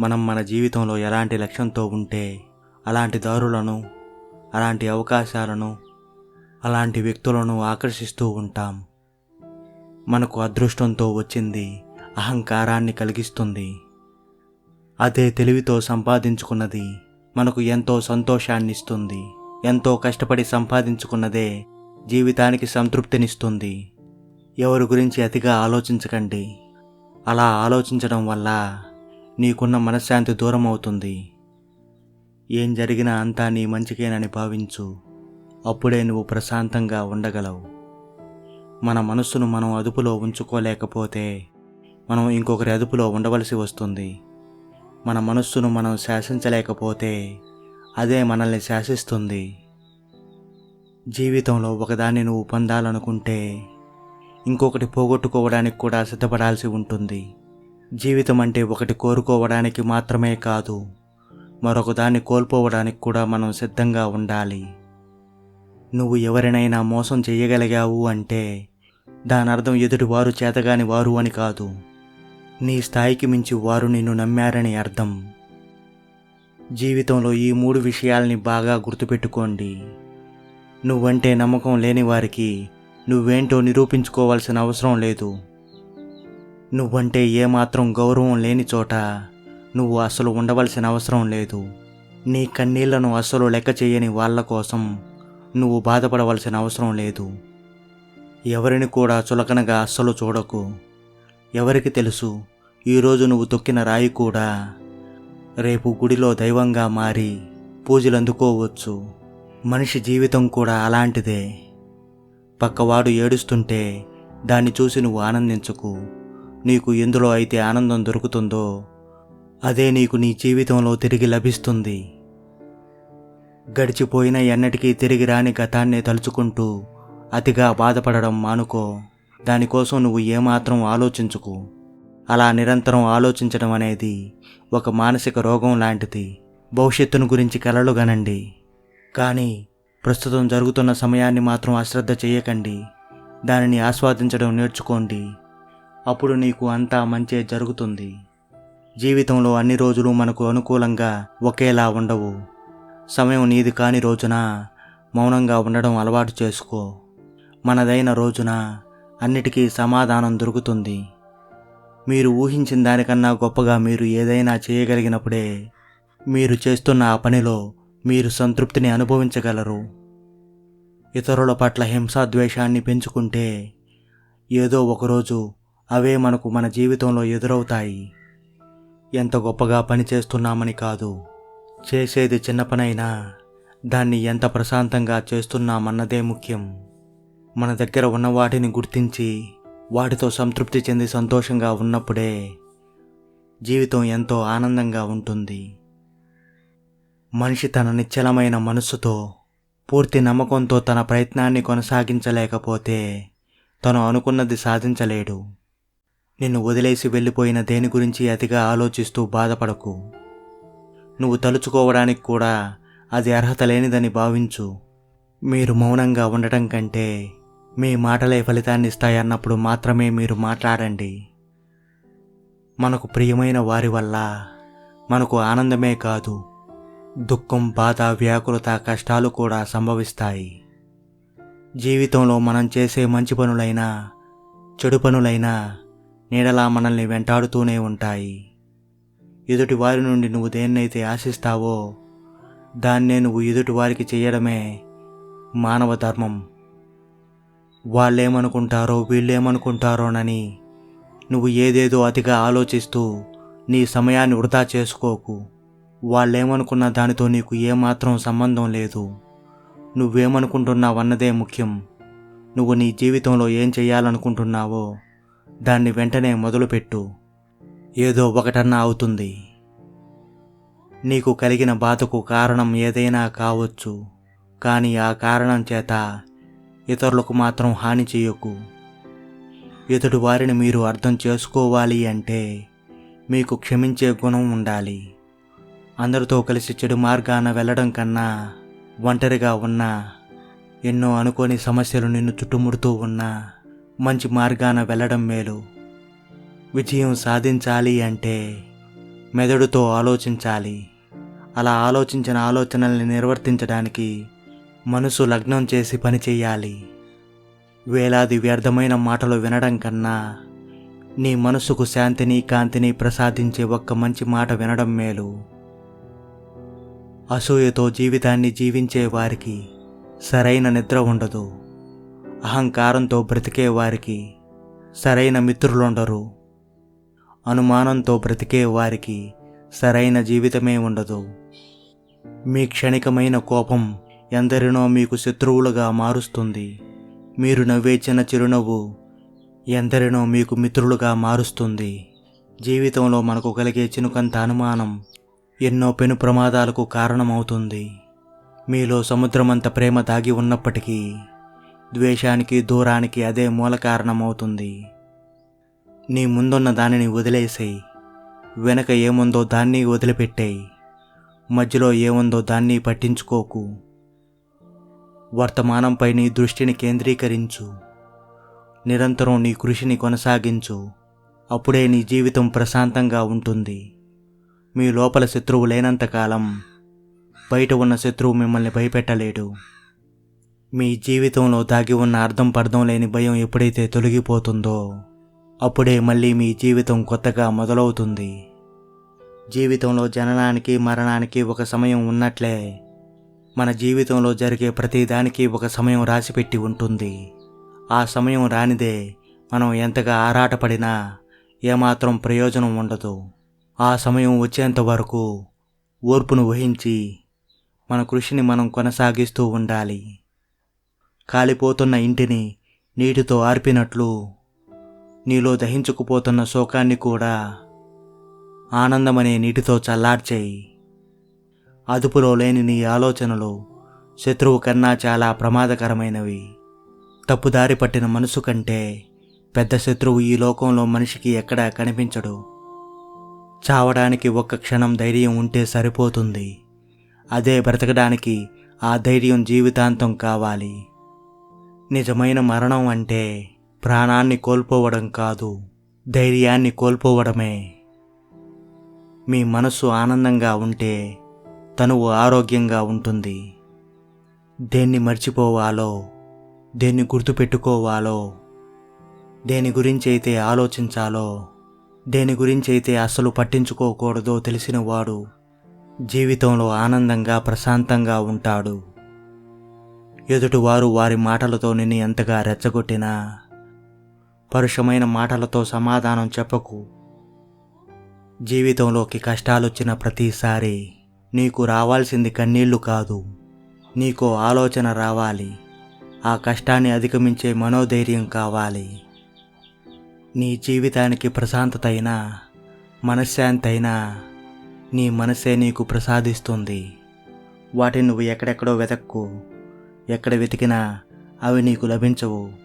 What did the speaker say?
మనం మన జీవితంలో ఎలాంటి లక్ష్యంతో ఉంటే అలాంటి దారులను, అలాంటి అవకాశాలను, అలాంటి వ్యక్తులను ఆకర్షిస్తూ ఉంటాం. మనకు అదృష్టంతో వచ్చింది అహంకారాన్ని కలిగిస్తుంది. అదే తెలివితో సంపాదించుకున్నది మనకు ఎంతో సంతోషాన్నిస్తుంది. ఎంతో కష్టపడి సంపాదించుకున్నదే జీవితానికి సంతృప్తినిస్తుంది. ఎవరి గురించి అతిగా ఆలోచించకండి. అలా ఆలోచించడం వల్ల నీకున్న మనశ్శాంతి దూరం అవుతుంది. ఏం జరిగినా అంతా నీ మంచికేనని భావించు. అప్పుడే నువ్వు ప్రశాంతంగా ఉండగలవు. మన మనస్సును మనం అదుపులో ఉంచుకోలేకపోతే మనం ఇంకొకరి అదుపులో ఉండవలసి వస్తుంది. మన మనస్సును మనం శాసించలేకపోతే అదే మనల్ని శాసిస్తుంది. జీవితంలో ఒకదాన్ని నువ్వు పొందాలనుకుంటే ఇంకొకటి పోగొట్టుకోవడానికి కూడా సిద్ధపడాల్సి ఉంటుంది. జీవితం అంటే ఒకటి కోరుకోవడానికి మాత్రమే కాదు, మరొకదాన్ని కోల్పోవడానికి కూడా మనం సిద్ధంగా ఉండాలి. నువ్వు ఎవరినైనా మోసం చేయగలిగావు అంటే దాని అర్థం ఎదుటివారు చేతగాని వారు అని కాదు. నీ స్థాయికి మించి వారు నిన్ను నమ్మారని అర్థం. జీవితంలో ఈ 3 విషయాల్ని బాగా గుర్తుపెట్టుకోండి. నువ్వంటే నమ్మకం లేని వారికి నువ్వేంటో నిరూపించుకోవాల్సిన అవసరం లేదు. నువ్వంటే ఏమాత్రం గౌరవం లేని చోట నువ్వు అసలు ఉండవలసిన అవసరం లేదు. నీ కన్నీళ్లను అస్సలు లెక్క చేయని వాళ్ళ కోసం నువ్వు బాధపడవలసిన అవసరం లేదు. ఎవరిని కూడా చులకనగా అస్సలు చూడకు. ఎవరికి తెలుసు, ఈరోజు నువ్వు తొక్కిన రాయి కూడా రేపు గుడిలో దైవంగా మారి పూజలు అందుకోవచ్చు. మనిషి జీవితం కూడా అలాంటిదే. పక్కవాడు ఏడుస్తుంటే దాన్ని చూసి నువ్వు ఆనందించకు. నీకు ఎందులో అయితే ఆనందం దొరుకుతుందో అదే నీకు నీ జీవితంలో తిరిగి లభిస్తుంది. గడిచిపోయిన ఎన్నటికీ తిరిగి రాని గతాన్నే తలుచుకుంటూ అతిగా బాధపడడం మానుకో. దానికోసం నువ్వు ఏమాత్రం ఆలోచించుకు. అలా నిరంతరం ఆలోచించడం అనేది ఒక మానసిక రోగం లాంటిది. భవిష్యత్తును గురించి కలలు గనండి, కానీ ప్రస్తుతం జరుగుతున్న సమయాన్ని మాత్రం అశ్రద్ధ చేయకండి. దానిని ఆస్వాదించడం నేర్చుకోండి. అప్పుడు నీకు అంతా మంచే జరుగుతుంది. జీవితంలో అన్ని రోజులు మనకు అనుకూలంగా ఒకేలా ఉండవు. సమయం నీది కాని రోజున మౌనంగా ఉండడం అలవాటు చేసుకో. మనదైన రోజున అన్నిటికీ సమాధానం దొరుకుతుంది. మీరు ఊహించిన దానికన్నా గొప్పగా మీరు ఏదైనా చేయగలిగినప్పుడే మీరు చేస్తున్న ఆ పనిలో మీరు సంతృప్తిని అనుభవించగలరు. ఇతరుల పట్ల హింసాద్వేషాన్ని పెంచుకుంటే ఏదో ఒకరోజు అవే మనకు మన జీవితంలో ఎదురవుతాయి. ఎంత గొప్పగా పని చేస్తున్నామని కాదు, చేసేది చిన్న పనైనా దాన్ని ఎంత ప్రశాంతంగా చేస్తున్నామన్నదే ముఖ్యం. మన దగ్గర ఉన్న వాటిని గుర్తించి వాటితో సంతృప్తి చెంది సంతోషంగా ఉన్నప్పుడే జీవితం ఎంతో ఆనందంగా ఉంటుంది. మనిషి తన నిశ్చలమైన మనస్సుతో, పూర్తి నమ్మకంతో తన ప్రయత్నాన్ని కొనసాగించలేకపోతే తను అనుకున్నది సాధించలేడు. నిన్ను వదిలేసి వెళ్ళిపోయిన దేని గురించి అతిగా ఆలోచిస్తూ బాధపడకు. నువ్వు తలుచుకోవడానికి కూడా అది అర్హత లేనిదని భావించు. మీరు మౌనంగా ఉండటం కంటే మీ మాటలే ఫలితాన్ని ఇస్తాయన్నప్పుడు మాత్రమే మీరు మాట్లాడండి. మనకు ప్రియమైన వారి వల్ల మనకు ఆనందమే కాదు, దుఃఖం, బాధ, వ్యాకులత, కష్టాలు కూడా సంభవిస్తాయి. జీవితంలో మనం చేసే మంచి పనులైనా చెడు పనులైనా నీడలా మనల్ని వెంటాడుతూనే ఉంటాయి. ఎదుటి వారి నుండి నువ్వు దేన్నైతే ఆశిస్తావో దాన్నే నువ్వు ఎదుటి వారికి చేయడమే మానవ ధర్మం. వాళ్ళేమనుకుంటారో వీళ్ళేమనుకుంటారోనని నువ్వు ఏదేదో అతిగా ఆలోచిస్తూ నీ సమయాన్ని వృధా చేసుకోకు. వాళ్ళేమనుకున్న దానితో నీకు ఏమాత్రం సంబంధం లేదు. నువ్వేమనుకుంటున్నావన్నదే ముఖ్యం. నువ్వు నీ జీవితంలో ఏం చేయాలనుకుంటున్నావో దాన్ని వెంటనే మొదలుపెట్టు. ఏదో ఒకటన్నా అవుతుంది. నీకు కలిగిన బాధకు కారణం ఏదైనా కావచ్చు, కానీ ఆ కారణం చేత ఇతరులకు మాత్రం హాని చేయకు. ఎదుటి వారిని మీరు అర్థం చేసుకోవాలి అంటే మీకు క్షమించే గుణం ఉండాలి. అందరితో కలిసి చెడు మార్గాన వెళ్ళడం కన్నా ఒంటరిగా ఉన్నా, ఎన్నో అనుకోని సమస్యలు నిన్ను చుట్టుముడుతూ ఉన్నా మంచి మార్గాన వెళ్ళడం మేలు. విజయం సాధించాలి అంటే మెదడుతో ఆలోచించాలి. అలా ఆలోచించిన ఆలోచనల్ని నిర్వర్తించడానికి మనసు లగ్నం చేసి పనిచేయాలి. వేలాది వ్యర్థమైన మాటలు వినడం కన్నా నీ మనసుకు శాంతిని కాంతిని ప్రసాదించే ఒక్క మంచి మాట వినడం మేలు. అసూయతో జీవితాన్ని జీవించే వారికి సరైన నిద్ర ఉండదు. అహంకారంతో బ్రతికే వారికి సరైన మిత్రులుండరు. అనుమానంతో బ్రతికే వారికి సరైన జీవితమే ఉండదు. మీ క్షణికమైన కోపం ఎందరినో మీకు శత్రువులుగా మారుస్తుంది. మీరు నవ్వే చిన్న చిరునవ్వు ఎందరినో మీకు మిత్రులుగా మారుస్తుంది. జీవితంలో మనకు కలిగే చినుకంత అనుమానం ఎన్నో పెను ప్రమాదాలకు కారణమవుతుంది. మీలో సముద్రమంత ప్రేమ దాగి ఉన్నప్పటికీ ద్వేషానికి దూరానికి అదే మూల కారణమవుతుంది. నీ ముందున్న దానిని వదిలేసేయి. వెనక ఏముందో దాన్ని వదిలిపెట్టేయి. మధ్యలో ఏముందో దాన్ని పట్టించుకోకు. వర్తమానంపై నీ దృష్టిని కేంద్రీకరించు. నిరంతరం నీ కృషిని కొనసాగించు. అప్పుడే నీ జీవితం ప్రశాంతంగా ఉంటుంది. మీ లోపల శత్రువు లేనంతకాలం బయట ఉన్న శత్రువు మిమ్మల్ని భయపెట్టలేడు. మీ జీవితంలో దాగి ఉన్న అర్థం పర్థం లేని భయం ఎప్పుడైతే తొలగిపోతుందో అప్పుడే మళ్ళీ మీ జీవితం కొత్తగా మొదలవుతుంది. జీవితంలో జననానికి మరణానికి ఒక సమయం ఉన్నట్లే మన జీవితంలో జరిగే ప్రతిదానికి ఒక సమయం రాసిపెట్టి ఉంటుంది. ఆ సమయం రానిదే మనం ఎంతగా ఆరాటపడినా ఏమాత్రం ప్రయోజనం ఉండదు. ఆ సమయం వచ్చేంత వరకు ఓర్పును వహించి మన కృషిని మనం కొనసాగిస్తూ ఉండాలి. కాలిపోతున్న ఇంటిని నీటితో ఆర్పినట్లు నీలో దహించుకుపోతున్న శోకాన్ని కూడా ఆనందమనే నీటితో చల్లార్చేయి. అదుపులో లేని నీ ఆలోచనలు శత్రువు కన్నా చాలా ప్రమాదకరమైనవి. తప్పుదారి పట్టిన మనసు కంటే పెద్ద శత్రువు ఈ లోకంలో మనిషికి ఎక్కడా కనిపించడు. చావడానికి ఒక్క క్షణం ధైర్యం ఉంటే సరిపోతుంది. అదే బ్రతకడానికి ఆ ధైర్యం జీవితాంతం కావాలి. నిజమైన మరణం అంటే ప్రాణాన్ని కోల్పోవడం కాదు, ధైర్యాన్ని కోల్పోవడమే. మీ మనస్సు ఆనందంగా ఉంటే తనువు ఆరోగ్యంగా ఉంటుంది. దేన్ని మర్చిపోవాలో, దేన్ని గుర్తుపెట్టుకోవాలో, దేని గురించైతే ఆలోచించాలో, దేని గురించైతే అస్సలు పట్టించుకోకూడదో తెలిసినవాడు జీవితంలో ఆనందంగా ప్రశాంతంగా ఉంటాడు. ఎదుటివారు వారి మాటలతో నిన్ను ఎంతగా రెచ్చగొట్టినా పరుషమైన మాటలతో సమాధానం చెప్పకు. జీవితంలోకి కష్టాలొచ్చిన ప్రతిసారి నీకు రావాల్సింది కన్నీళ్లు కాదు, నీకో ఆలోచన రావాలి. ఆ కష్టాన్ని అధిగమించే మనోధైర్యం కావాలి. నీ జీవితానికి ప్రశాంతత అయినా మనశ్శాంతి అయినా నీ మనసే నీకు ప్రసాదిస్తుంది. వాటిని నువ్వు ఎక్కడెక్కడో వెతక్కు. ఎక్కడ వెతికినా అవి నీకు లభించవు.